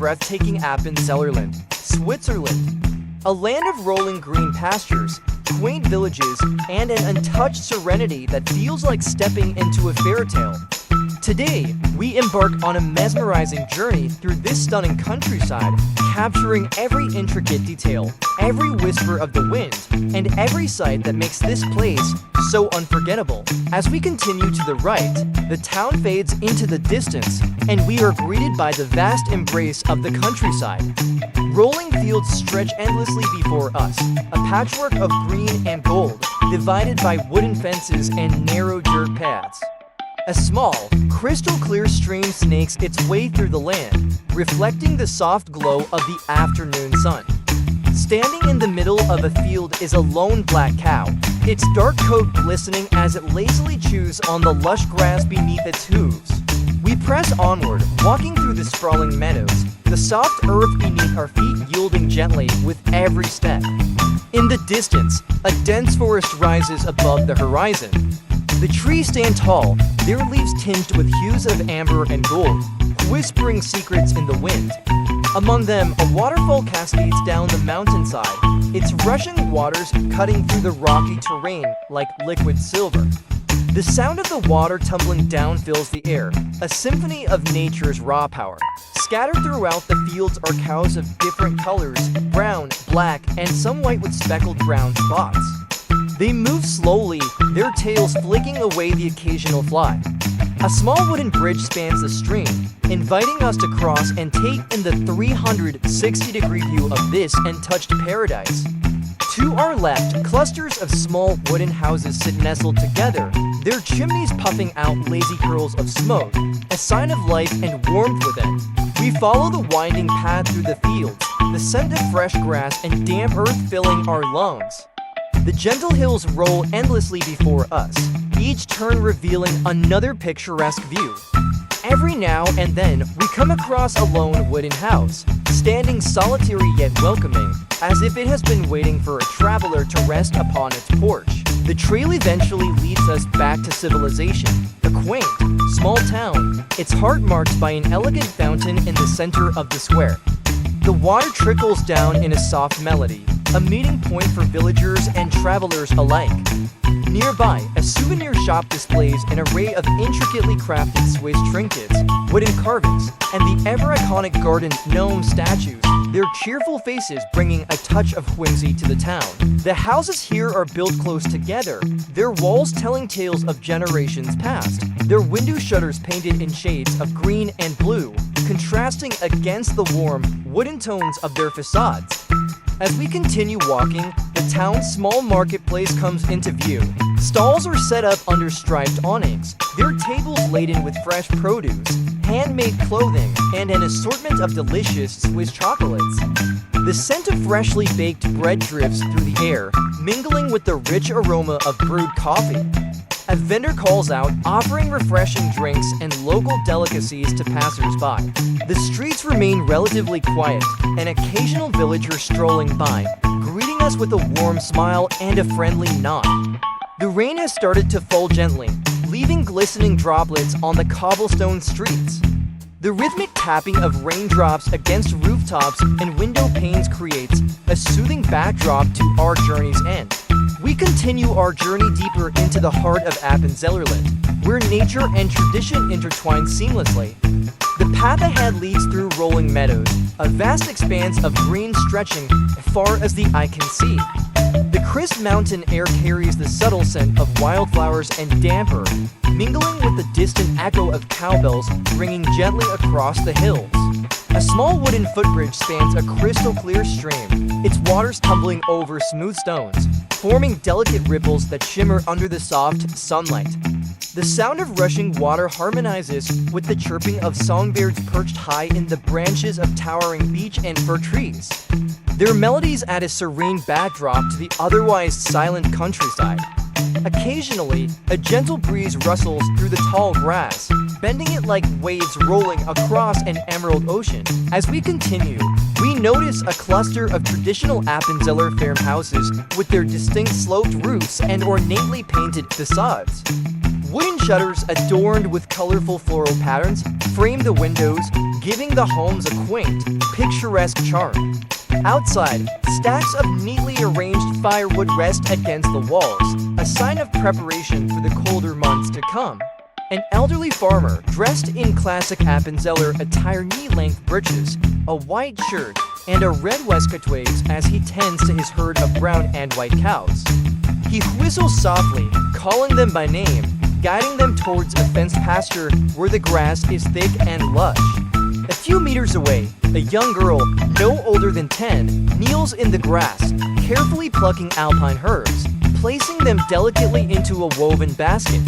breathtaking Appenzellerland, Switzerland. A land of rolling green pastures, quaint villages, and an untouched serenity that feels like stepping into a fairy tale. Today, we embark on a mesmerizing journey through this stunning countryside, capturing every intricate detail, every whisper of the wind, and every sight that makes this place so unforgettable. As we continue to the right, the town fades into the distance, and we are greeted by the vast embrace of the countryside. Rolling fields stretch endlessly before us, a patchwork of green and gold, divided by wooden fences and narrow dirt paths. A small, crystal-clear stream snakes its way through the land, reflecting the soft glow of the afternoon sun. Standing in the middle of a field is a lone black cow, its dark coat glistening as it lazily chews on the lush grass beneath its hooves. We press onward, walking through the sprawling meadows, the soft earth beneath our feet yielding gently with every step. In the distance, a dense forest rises above the horizon. The trees stand tall, their leaves tinged with hues of amber and gold, whispering secrets in the wind. Among them, a waterfall cascades down the mountainside, its rushing waters cutting through the rocky terrain like liquid silver. The sound of the water tumbling down fills the air, a symphony of nature's raw power. Scattered throughout the fields are cows of different colors, brown, black, and some white with speckled brown spots. They move slowly, their tails flicking away the occasional fly. A small wooden bridge spans the stream, inviting us to cross and take in the 360-degree view of this untouched paradise. To our left, clusters of small wooden houses sit nestled together, their chimneys puffing out lazy curls of smoke, a sign of life and warmth within. We follow the winding path through the fields, the scent of fresh grass and damp earth filling our lungs. The gentle hills roll endlessly before us, each turn revealing another picturesque view. Every now and then, we come across a lone wooden house, standing solitary yet welcoming, as if it has been waiting for a traveler to rest upon its porch. The trail eventually leads us back to civilization, a quaint, small town, its heart marked by an elegant fountain in the center of the square. The water trickles down in a soft melody, a meeting point for villagers and travelers alike. Nearby, a souvenir shop displays an array of intricately crafted Swiss trinkets, wooden carvings, and the ever-iconic garden gnome statues, their cheerful faces bringing a touch of whimsy to the town. The houses here are built close together, their walls telling tales of generations past, their window shutters painted in shades of green and blue, contrasting against the warm, wooden tones of their facades. As we continue walking, the town's small marketplace comes into view. Stalls are set up under striped awnings, their tables laden with fresh produce, handmade clothing, and an assortment of delicious Swiss chocolates. The scent of freshly baked bread drifts through the air, mingling with the rich aroma of brewed coffee. A vendor calls out, offering refreshing drinks and local delicacies to passers-by. The streets remain relatively quiet, an occasional villager strolling by, greeting us with a warm smile and a friendly nod. The rain has started to fall gently, leaving glistening droplets on the cobblestone streets. The rhythmic tapping of raindrops against rooftops and window panes creates a soothing backdrop to our journey's end. We continue our journey deeper into the heart of Appenzellerland, where nature and tradition intertwine seamlessly. The path ahead leads through rolling meadows, a vast expanse of green stretching as far as the eye can see. The crisp mountain air carries the subtle scent of wildflowers and damp earth, mingling with the distant echo of cowbells ringing gently across the hills. A small wooden footbridge spans a crystal-clear stream, its waters tumbling over smooth stones, forming delicate ripples that shimmer under the soft sunlight. The sound of rushing water harmonizes with the chirping of songbirds perched high in the branches of towering beech and fir trees. Their melodies add a serene backdrop to the otherwise silent countryside. Occasionally, a gentle breeze rustles through the tall grass, bending it like waves rolling across an emerald ocean. As we continue, We notice a cluster of traditional Appenzeller farmhouses with their distinct sloped roofs and ornately painted facades. Wooden shutters adorned with colorful floral patterns frame the windows, giving the homes a quaint, picturesque charm. Outside, stacks of neatly arranged firewood rest against the walls, a sign of preparation for the colder months to come. An elderly farmer, dressed in classic Appenzeller attire, knee-length breeches, a white shirt, and a red waistcoat waves as he tends to his herd of brown and white cows. He whistles softly, calling them by name, guiding them towards a fenced pasture where the grass is thick and lush. A few meters away, a young girl, no older than 10, kneels in the grass, carefully plucking Alpine herbs, placing them delicately into a woven basket.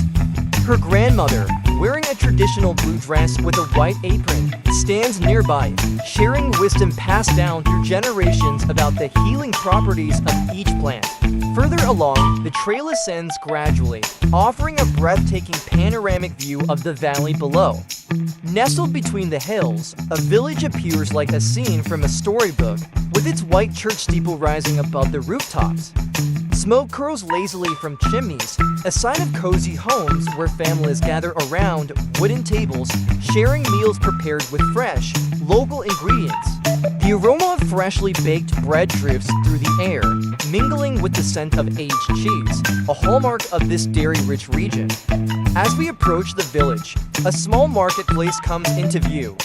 Her grandmother, wearing a traditional blue dress with a white apron, stands nearby, sharing wisdom passed down through generations about the healing properties of each plant. Further along, the trail ascends gradually, offering a breathtaking panoramic view of the valley below. Nestled between the hills, a village appears like a scene from a storybook, with its white church steeple rising above the rooftops. Smoke curls lazily from chimneys, a sign of cozy homes where families gather around wooden tables, sharing meals prepared with fresh, local ingredients. The aroma of freshly baked bread drifts through the air, mingling with the scent of aged cheese, a hallmark of this dairy-rich region. As we approach the village, a small marketplace comes into view.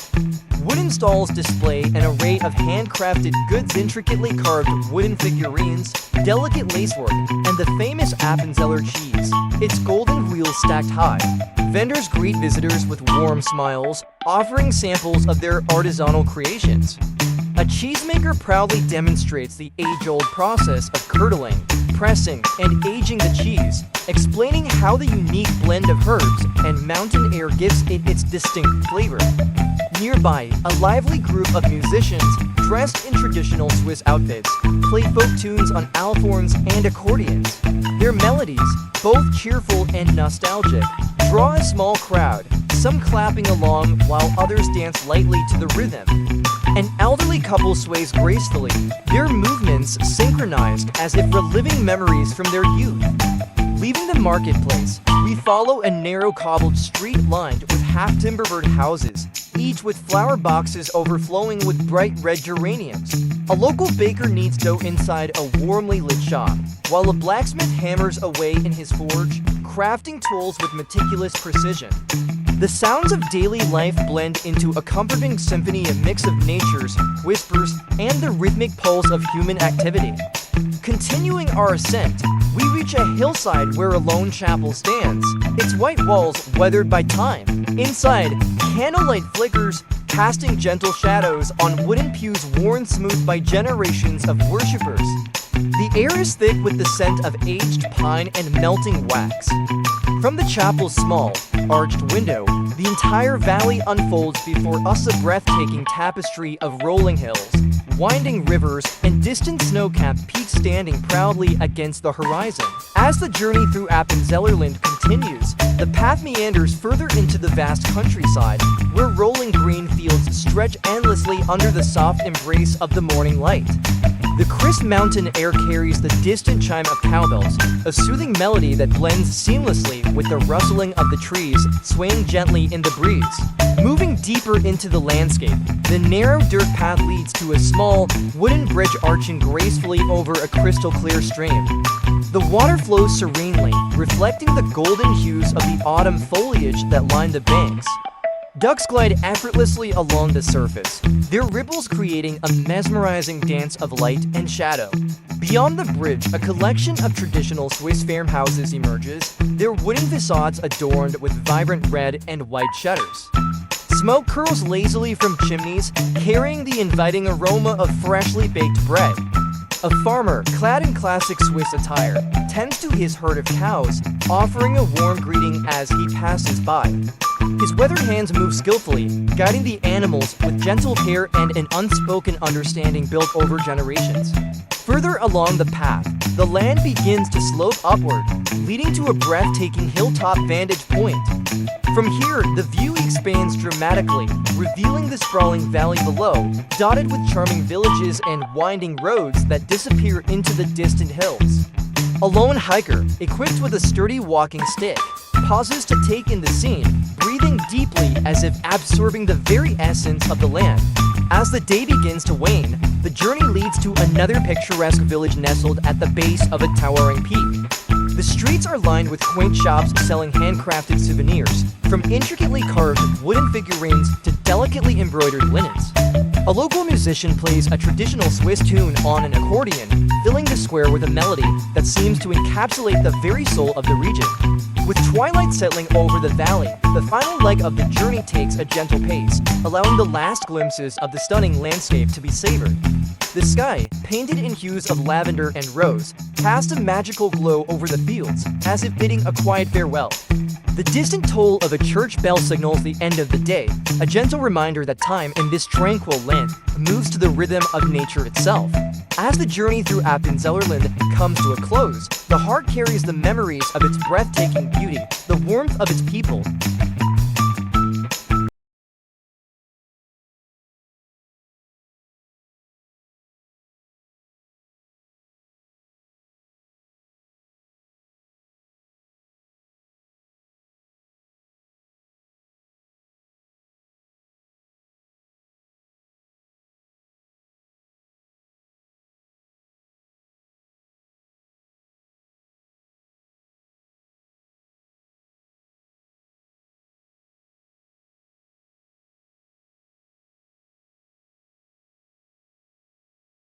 Wooden stalls display an array of handcrafted goods, intricately carved wooden figurines, delicate lacework, and the famous Appenzeller cheese, its golden wheels stacked high. Vendors greet visitors with warm smiles, offering samples of their artisanal creations. A cheesemaker proudly demonstrates the age-old process of curdling, pressing, and aging the cheese, explaining how the unique blend of herbs and mountain air gives it its distinct flavor. Nearby, a lively group of musicians, dressed in traditional Swiss outfits, play folk tunes on alphorns and accordions. Their melodies, both cheerful and nostalgic, draw a small crowd, some clapping along while others dance lightly to the rhythm. An elderly couple sways gracefully, their movements synchronized as if reliving memories from their youth. Leaving the marketplace, we follow a narrow cobbled street lined with half-timbered houses, each with flower boxes overflowing with bright red geraniums. A local baker kneads dough inside a warmly lit shop, while a blacksmith hammers away in his forge, crafting tools with meticulous precision. The sounds of daily life blend into a comforting symphony, a mix of nature's whispers and the rhythmic pulse of human activity. Continuing our ascent, we reach a hillside where a lone chapel stands, its white walls weathered by time. Inside, candlelight flickers, casting gentle shadows on wooden pews worn smooth by generations of worshippers. The air is thick with the scent of aged pine and melting wax. From the chapel's small, arched window, the entire valley unfolds before us, a breathtaking tapestry of rolling hills, winding rivers, and distant snow-capped peaks standing proudly against the horizon. As the journey through Appenzellerland continues, the path meanders further into the vast countryside, where rolling green fields stretch endlessly under the soft embrace of the morning light. The crisp mountain air carries the distant chime of cowbells, a soothing melody that blends seamlessly with the rustling of the trees swaying gently in the breeze. Moving deeper into the landscape, the narrow dirt path leads to a small, wooden bridge arching gracefully over a crystal-clear stream. The water flows serenely, reflecting the golden hues of the autumn foliage that line the banks. Ducks glide effortlessly along the surface, their ripples creating a mesmerizing dance of light and shadow. Beyond the bridge, a collection of traditional Swiss farmhouses emerges, their wooden facades adorned with vibrant red and white shutters. Smoke curls lazily from chimneys, carrying the inviting aroma of freshly baked bread. A farmer, clad in classic Swiss attire, tends to his herd of cows, offering a warm greeting as he passes by. His weathered hands move skillfully, guiding the animals with gentle care and an unspoken understanding built over generations. Further along the path, the land begins to slope upward, leading to a breathtaking hilltop vantage point. From here, the view expands dramatically, revealing the sprawling valley below, dotted with charming villages and winding roads that disappear into the distant hills. A lone hiker, equipped with a sturdy walking stick, pauses to take in the scene, breathing deeply as if absorbing the very essence of the land. As the day begins to wane, the journey leads to another picturesque village nestled at the base of a towering peak. The streets are lined with quaint shops selling handcrafted souvenirs, from intricately carved wooden figurines to delicately embroidered linens. A local musician plays a traditional Swiss tune on an accordion, filling the square with a melody that seems to encapsulate the very soul of the region. With twilight settling over the valley, the final leg of the journey takes a gentle pace, allowing the last glimpses of the stunning landscape to be savored. The sky, painted in hues of lavender and rose, casts a magical glow over the fields, as if bidding a quiet farewell. The distant toll of a church bell signals the end of the day, a gentle reminder that time in this tranquil land moves to the rhythm of nature itself. As the journey through Appenzellerland comes to a close, the heart carries the memories of its breathtaking beauty, the warmth of its people,